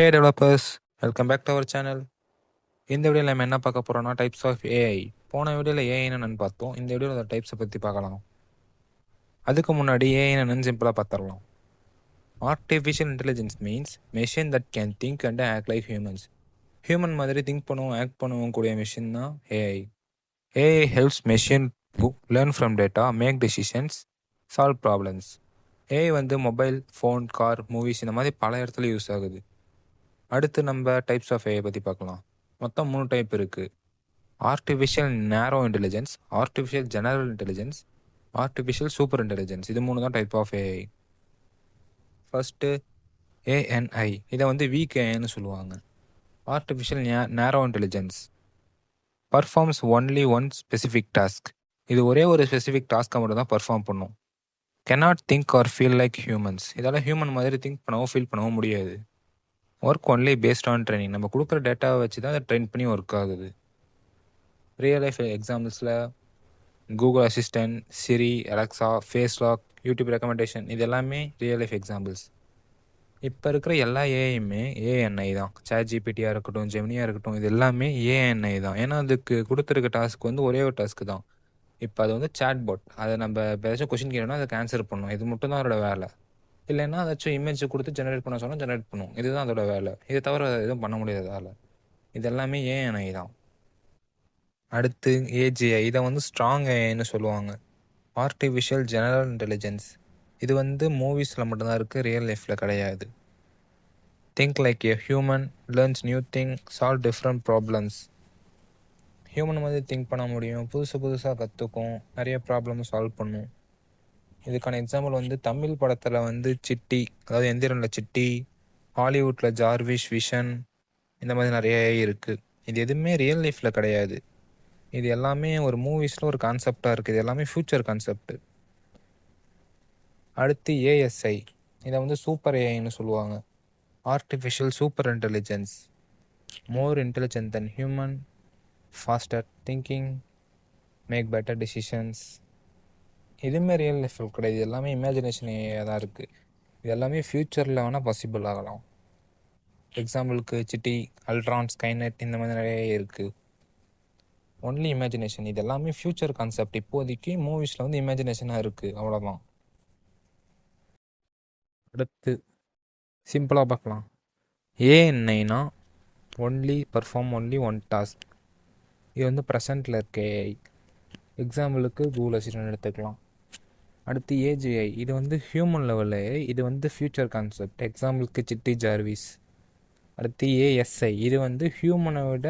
Hey developers, welcome back to our channel. இந்த வீடியோவில் நம்ம என்ன பார்க்க போகிறோம்னா டைப்ஸ் ஆஃப் ஏஐ. போன வீடியோவில் ஏஐ என்னன்னு பார்த்தோம். இந்த வீடியோவில் அந்த டைப்ஸை பற்றி பார்க்கலாம். அதுக்கு முன்னாடி ஏஐ என்னன்னு சிம்பிளாக பார்த்துடலாம். Artificial intelligence means machine that can think and act like humans. Human மாதிரி திங்க் பண்ணுவோம், ஆக்ட் பண்ணுவோம் கூடிய மிஷின் தான் AI. AI helps machine to learn from data, make decisions, solve problems. AI வந்து மொபைல், ஃபோன், கார், மூவிஸ் இந்த மாதிரி பல இடத்துல யூஸ் ஆகுது. அடுத்து நம்ம டைப்ஸ் ஆஃப் ஏஐ பற்றி பார்க்கலாம். மொத்தம் 3 டைப் இருக்குது. Artificial narrow intelligence, artificial general intelligence, artificial super intelligence. இது 3 தான் type of AI. First ANI, இதை வந்து வீக் ஏஐன்னு சொல்லுவாங்க. Artificial narrow intelligence performs only one specific task. இது ஒரே ஒரு ஸ்பெசிஃபிக் டாஸ்க்கை மட்டும் தான் பர்ஃபார்ம் பண்ணும். Cannot think or feel like humans. இதால் ஹியூமன் மாதிரி திங்க் பண்ணவும் ஃபீல் பண்ணவும் முடியாது. Work only based on training. நம்ம கொடுக்குற டேட்டாவை வச்சு தான் அதை ட்ரெயின் பண்ணி ஒர்க் ஆகுது. ரியல் லைஃப் எக்ஸாம்பிள்ஸில் Google assistant, Siri, Alexa, face lock, YouTube recommendation, இது எல்லாமே ரியல் லைஃப் எக்ஸாம்பிள்ஸ். இப்போ இருக்கிற எல்லா ஏஐயுமே ஏஎன்ஐ தான். சேட் ஜிபிடியாக இருக்கட்டும், ஜெமினியாக இருக்கட்டும், இது எல்லாமே ஏஎன்ஐ தான். ஏன்னா அதுக்கு கொடுத்துருக்க டாஸ்க் வந்து ஒரே ஒரு டாஸ்க்கு தான். இப்போ அது வந்து சேட் பாட். அதை நம்ம ஏதாச்சும் கொஷின் கேட்டோம்னா அதுக்கு ஆன்சர் பண்ணணும். இது மட்டும் தான் அதோட வேலை. இல்லைன்னா ஏதாச்சும் இமேஜ் கொடுத்து ஜெனரேட் பண்ண சொன்னால் ஜெனரேட் பண்ணும். இதுதான் அதோட வேலை. இதை தவிர எதுவும் பண்ண முடியாது அதால். இது எல்லாமே ஏஎன்ஐ தான். அடுத்து ஏஜிஐ, இதை வந்து ஸ்ட்ராங் ஏஐன்னு சொல்லுவாங்க. Artificial general intelligence. இது வந்து மூவிஸில் மட்டும்தான் இருக்குது, ரியல் லைஃப்பில் கிடையாது. திங்க் லைக் ஏ human, learns new thing, solve different problems. Human மாதிரி திங்க் பண்ண முடியும், புதுசாக கற்றுக்கும், நிறைய ப்ராப்ளம் சால்வ் பண்ணும். இதுக்கான எக்ஸாம்பிள் வந்து தமிழ் படத்தில் வந்து சிட்டி, அதாவது எந்திரனில் சிட்டி, ஹாலிவுட்டில் ஜார்விஷ், விஷன், இந்த மாதிரி நிறைய இருக்குது. இது எதுவுமே ரியல் லைஃப்பில் கிடையாது. இது எல்லாமே ஒரு மூவிஸில் ஒரு கான்செப்டாக இருக்குது. இது எல்லாமே ஃப்யூச்சர் கான்செப்ட். அடுத்து ஏஎஸ்ஐ, இதை வந்து சூப்பர் ஏஐன்னு சொல்லுவாங்க. Artificial super intelligence, more intelligent than human, faster thinking, make better decisions. எதுவுமே ரியல் லைஃப்பில் கிடையாது. இது எல்லாமே இமேஜினேஷன் ஏஐயாக தான் இருக்குது. இது எல்லாமே ஃப்யூச்சரில் வேணால் பாசிபிள் ஆகலாம். எக்ஸாம்பிளுக்கு சிட்டி, அல்ட்ரான், ஸ்கைநெட், இந்த மாதிரி நிறைய இருக்குது. Only imagination. இது எல்லாமே ஃப்யூச்சர் கான்செப்ட். இப்போதைக்கு மூவிஸில் வந்து இமேஜினேஷனாக இருக்குது, அவ்வளோதான். அடுத்து சிம்பிளாக பார்க்கலாம். ஏஎன்ஐனா only perform only one task. இது வந்து ப்ரெசண்ட்டில் இருக்க ஏஐ. எக்ஸாம்பிளுக்கு கூகுள் அசிஸ்டன்ட் எடுத்துக்கலாம். அடுத்து ஏஜிஐ, இது வந்து ஹியூமன் லெவலில் ஏஐ. இது வந்து ஃப்யூச்சர் கான்செப்ட். எக்ஸாம்பிளுக்கு சிட்டி, ஜார்விஸ். அடுத்து ஏஎஸ்ஐ, இது வந்து ஹியூமனை விட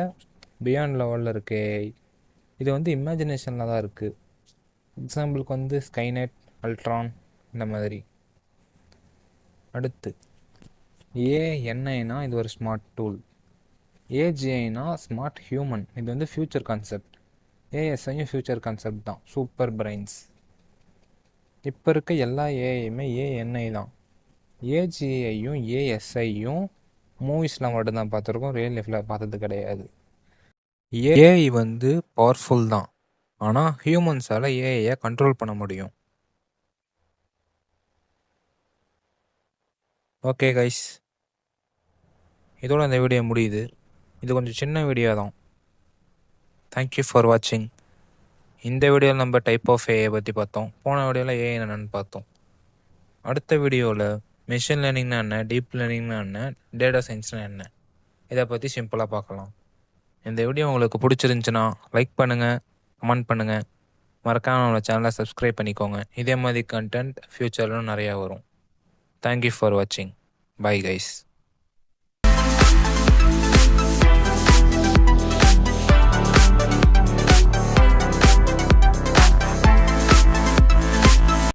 பியாண்ட் லெவலில் இருக்க ஏஐ. இது வந்து இமேஜினேஷனில் தான் இருக்குது. எக்ஸாம்பிளுக்கு வந்து ஸ்கைநெட், அல்ட்ரான், இந்த மாதிரி. அடுத்து ஏஎன்ஐனா இது ஒரு ஸ்மார்ட் டூல். ஏஜிஐனா ஸ்மார்ட் ஹியூமன். இது வந்து ஃப்யூச்சர் கான்செப்ட். ஏஎஸ்ஐயும் ஃப்யூச்சர் கான்செப்ட் தான், சூப்பர் பிரெயின்ஸ். இப்போ இருக்க எல்லா ஏஐயுமே ஏஎன்ஐ தான். ஏஜிஐயும் ஏஎஸ்ஐயும் மூவிஸில் மட்டும்தான் பார்த்துருக்கோம், ரியல் லைஃப்பில் பார்த்தது கிடையாது. ஏஐ வந்து பவர்ஃபுல் தான், ஆனால் ஹியூமன்ஸால் ஏஐயை கண்ட்ரோல் பண்ண முடியும். ஓகே கைஸ், இதோட இந்த வீடியோ முடியுது. இது கொஞ்சம் சின்ன வீடியோ தான். தேங்க்யூ ஃபார் வாட்சிங். இந்த வீடியோவில் நம்ம டைப் ஆஃப் ஏஐ பற்றி பார்த்தோம். போன வீடியோவில் ஏஐ என்னென்னு பார்த்தோம். அடுத்த வீடியோவில் மெஷின் லேர்னிங்னா என்ன, டீப் லேர்னிங்னா என்ன, டேட்டா சயின்ஸ்னால் என்ன, இதை பற்றி சிம்பிளாக பார்க்கலாம். இந்த வீடியோ உங்களுக்கு பிடிச்சிருந்துச்சுன்னா லைக் பண்ணுங்கள், கமெண்ட் பண்ணுங்கள், மறக்காமல் நம்ம சேனலை சப்ஸ்கிரைப் பண்ணிக்கோங்க. இதே மாதிரி கண்டென்ட் ஃப்யூச்சர்லும் நிறையா வரும். தேங்க்யூ ஃபார் வாட்சிங். Bye guys.